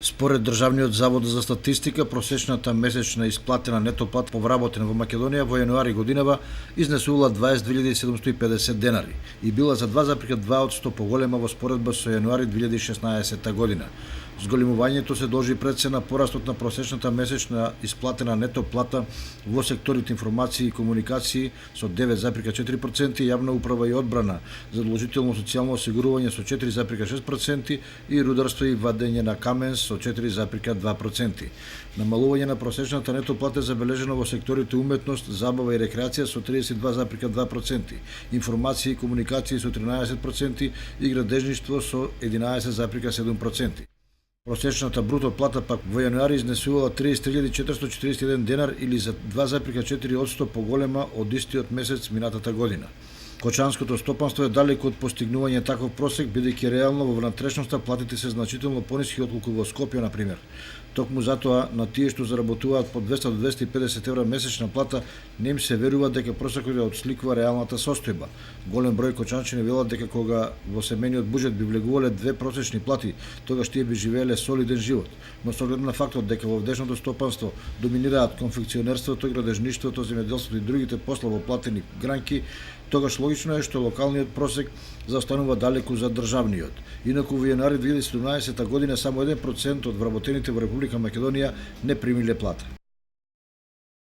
Според Државниот завод за статистика, просечната месечна исплатена нето плата по вработена во Македонија во јануари годинава изнесувала 22.750 денари и била за 2,2% поголема во споредба со јануари 2016 година. Зголемувањето се должи пред се на порастот на просечната месечна исплатена нето плата во секторите информации и комуникации со 9,4%, јавна управа и одбрана, задолжително социјално осигурување со 4,6% и рударство и вадење на камен со 4,2%. Намалување на просечната нето плата е забележено во секторите уметност, забава и рекреација со 32,2%, информации и комуникации со 13% и градежништво со 11,7%. Просечната бруто плата пак во јануари изнесувала 30.441 денар или за 2,4% поголема од истиот месец минатата година. Кочанското стопанство е далеку од постигнување таков просек, бидејќи реално во внатрешноста платите се значително пониски отколку во Скопје, на пример. Токму затоа на тие што заработуваат по 200 до 250 евра месечна плата не им се верува дека просекот ја отсликува реалната состојба. Голем број кочанчани велат дека кога во семејниот буџет би влегувале две просечни плати, тогаш тие би живееле солиден живот. Но со оглед на фактот дека во вдешното стопанство доминираат конфекционерството, градежништвото, земјоделството и другите послабо платени гранки, тогаш логично е што локалниот просек заостанува далеку за државниот. Инаку во јануари 2017 година само 1% од вработените во Република Македонија не примиле плата.